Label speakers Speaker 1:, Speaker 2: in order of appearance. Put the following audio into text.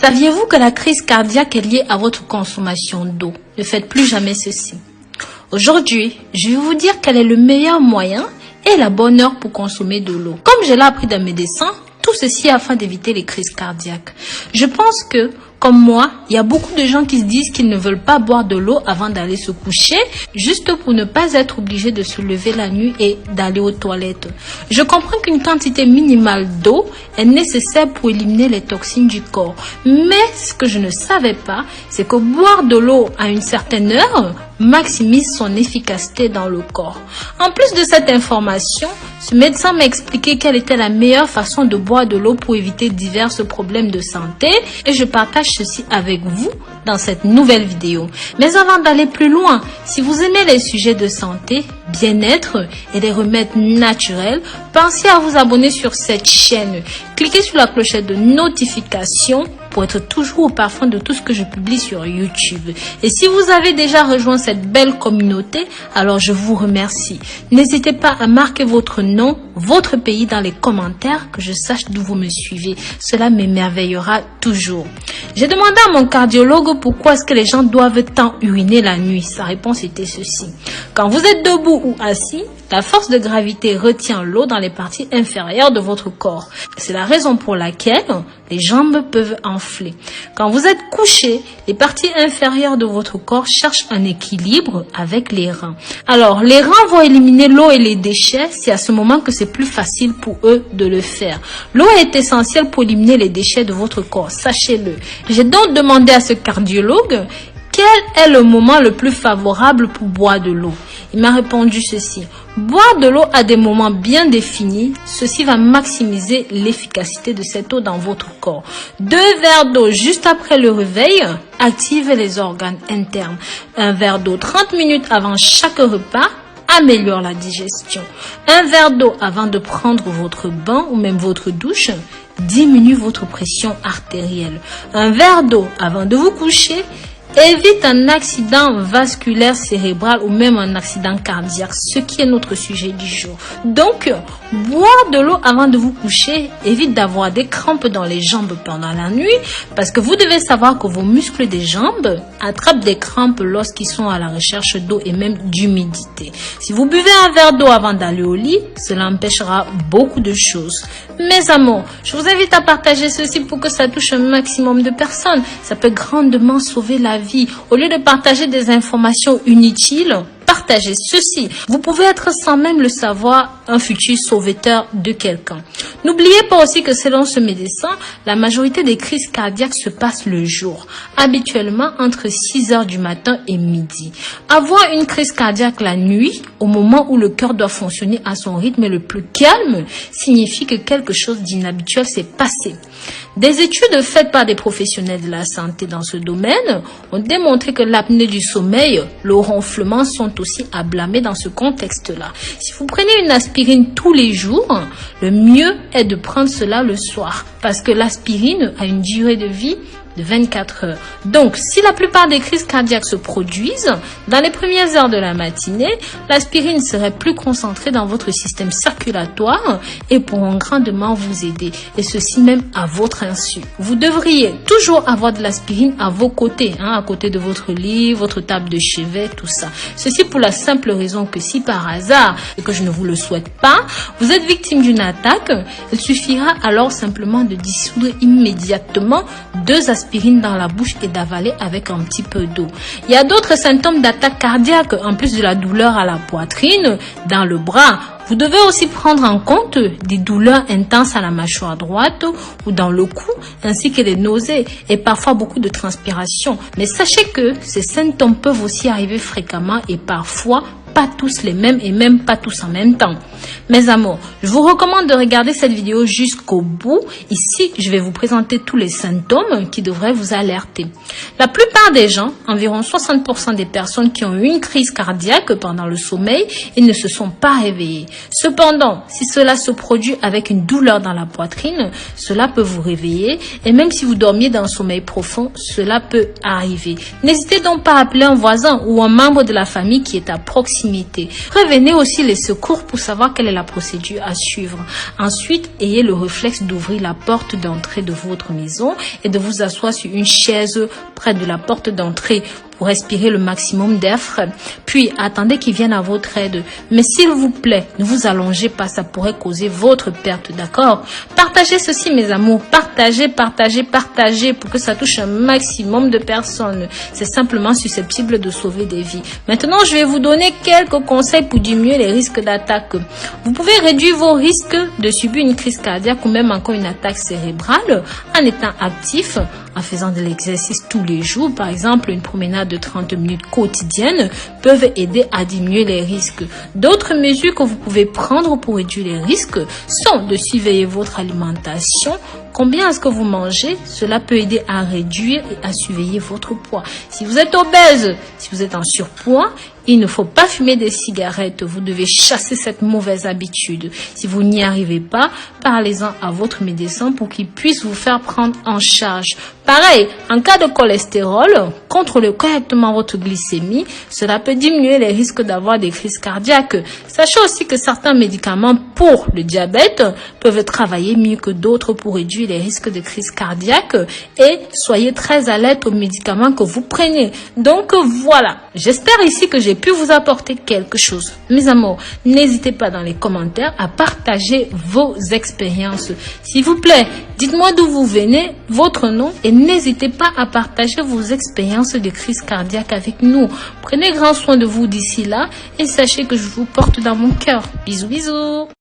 Speaker 1: Saviez-vous que la crise cardiaque est liée à votre consommation d'eau? Ne faites plus jamais ceci. Aujourd'hui, je vais vous dire quel est le meilleur moyen et la bonne heure pour consommer de l'eau. Comme je l'ai appris d'un médecin, tout ceci afin d'éviter les crises cardiaques. Je pense que, comme moi, il y a beaucoup de gens qui se disent qu'ils ne veulent pas boire de l'eau avant d'aller se coucher, juste pour ne pas être obligés de se lever la nuit et d'aller aux toilettes. Je comprends qu'une quantité minimale d'eau est nécessaire pour éliminer les toxines du corps. Mais ce que je ne savais pas, c'est que boire de l'eau à une certaine heure maximise son efficacité dans le corps. En plus de cette information, ce médecin m'a expliqué quelle était la meilleure façon de boire de l'eau pour éviter divers problèmes de santé et je partage ceci avec vous dans cette nouvelle vidéo. Mais avant d'aller plus loin, si vous aimez les sujets de santé, bien-être et les remèdes naturels, pensez à vous abonner sur cette chaîne. Cliquez sur la clochette de notification pour être toujours au parfum de tout ce que je publie sur YouTube. Et si vous avez déjà rejoint cette belle communauté, alors je vous remercie. N'hésitez pas à marquer votre nom, votre pays dans les commentaires, que je sache d'où vous me suivez. Cela m'émerveillera toujours. J'ai demandé à mon cardiologue pourquoi est-ce que les gens doivent tant uriner la nuit. Sa réponse était ceci. Quand vous êtes debout ou assis, la force de gravité retient l'eau dans les parties inférieures de votre corps. C'est la raison pour laquelle les jambes peuvent enfler. Quand vous êtes couché, les parties inférieures de votre corps cherchent un équilibre avec les reins. Alors, les reins vont éliminer l'eau et les déchets. C'est à ce moment que c'est plus facile pour eux de le faire. L'eau est essentielle pour éliminer les déchets de votre corps, sachez-le. J'ai donc demandé à ce cardiologue quel est le moment le plus favorable pour boire de l'eau. Il m'a répondu ceci. Boire de l'eau à des moments bien définis, ceci va maximiser l'efficacité de cette eau dans votre corps. 2 verres d'eau juste après le réveil active les organes internes. 1 verre d'eau 30 minutes avant chaque repas améliore la digestion. 1 verre d'eau avant de prendre votre bain ou même votre douche diminue votre pression artérielle. 1 verre d'eau avant de vous coucher évite un accident vasculaire cérébral ou même un accident cardiaque, ce qui est notre sujet du jour. Donc, boire de l'eau avant de vous coucher évite d'avoir des crampes dans les jambes pendant la nuit parce que vous devez savoir que vos muscles des jambes attrapent des crampes lorsqu'ils sont à la recherche d'eau et même d'humidité. Si vous buvez un verre d'eau avant d'aller au lit, cela empêchera beaucoup de choses. Mes amours, je vous invite à partager ceci pour que ça touche un maximum de personnes. Ça peut grandement sauver la vie. Au lieu de partager des informations inutiles, partagez ceci. Vous pouvez être sans même le savoir un futur sauveteur de quelqu'un. N'oubliez pas aussi que selon ce médecin, la majorité des crises cardiaques se passent le jour, habituellement entre 6 heures du matin et midi. Avoir une crise cardiaque la nuit, au moment où le cœur doit fonctionner à son rythme le plus calme, signifie que quelque chose d'inhabituel s'est passé. Des études faites par des professionnels de la santé dans ce domaine ont démontré que l'apnée du sommeil, le ronflement sont aussi à blâmer dans ce contexte-là. Si vous prenez une aspirine tous les jours, le mieux est de prendre cela le soir parce que l'aspirine a une durée de vie de 24 heures. Donc, si la plupart des crises cardiaques se produisent dans les premières heures de la matinée, l'aspirine serait plus concentrée dans votre système circulatoire et pourront grandement vous aider. Et ceci même à votre insu. Vous devriez toujours avoir de l'aspirine à vos côtés, à côté de votre lit, votre table de chevet, tout ça. Ceci pour la simple raison que si par hasard, et que je ne vous le souhaite pas, vous êtes victime d'une attaque, il suffira alors simplement de dissoudre immédiatement 2 aspirines dans la bouche et d'avaler avec un petit peu d'eau. Il y a d'autres symptômes d'attaque cardiaque en plus de la douleur à la poitrine, dans le bras. Vous devez aussi prendre en compte des douleurs intenses à la mâchoire droite ou dans le cou, ainsi que des nausées et parfois beaucoup de transpiration. Mais sachez que ces symptômes peuvent aussi arriver fréquemment et parfois pas tous les mêmes et même pas tous en même temps. Mes amours, je vous recommande de regarder cette vidéo jusqu'au bout. Ici, je vais vous présenter tous les symptômes qui devraient vous alerter. La plupart des gens, environ 60% des personnes qui ont eu une crise cardiaque pendant le sommeil, ils ne se sont pas réveillés. Cependant, si cela se produit avec une douleur dans la poitrine, cela peut vous réveiller et même si vous dormiez dans un sommeil profond, cela peut arriver. N'hésitez donc pas à appeler un voisin ou un membre de la famille qui est à proximité proximité. Prévenez aussi les secours pour savoir quelle est la procédure à suivre. Ensuite, ayez le réflexe d'ouvrir la porte d'entrée de votre maison et de vous asseoir sur une chaise près de la porte d'entrée pour respirer le maximum d'air frais. Puis, attendez qu'ils viennent à votre aide. Mais s'il vous plaît, ne vous allongez pas, ça pourrait causer votre perte, d'accord? Partagez ceci, mes amours. Partagez pour que ça touche un maximum de personnes. C'est simplement susceptible de sauver des vies. Maintenant, je vais vous donner quelques conseils pour diminuer les risques d'attaque. Vous pouvez réduire vos risques de subir une crise cardiaque ou même encore une attaque cérébrale en étant actif, en faisant de l'exercice tous les jours. Par exemple, une promenade de 30 minutes quotidiennes peuvent aider à diminuer les risques. D'autres mesures que vous pouvez prendre pour réduire les risques sont de surveiller votre alimentation. Combien est-ce que vous mangez? Cela peut aider à réduire et à surveiller votre poids. Si vous êtes obèse, si vous êtes en surpoids, il ne faut pas fumer des cigarettes. Vous devez chasser cette mauvaise habitude. Si vous n'y arrivez pas, parlez-en à votre médecin pour qu'il puisse vous faire prendre en charge. Pareil, en cas de cholestérol, contrôlez correctement votre glycémie. Cela peut diminuer les risques d'avoir des crises cardiaques. Sachez aussi que certains médicaments pour le diabète peuvent travailler mieux que d'autres pour réduire les risques de crise cardiaque. Et soyez très alerte aux médicaments que vous prenez. Donc voilà, j'espère ici que j'ai pu vous apporter quelque chose. Mes amours, n'hésitez pas dans les commentaires à partager vos expériences. S'il vous plaît, dites-moi d'où vous venez, votre nom, et n'hésitez pas à partager vos expériences de crise cardiaque avec nous. Prenez grand soin de vous d'ici là et sachez que je vous porte dans mon cœur. Bisous, bisous.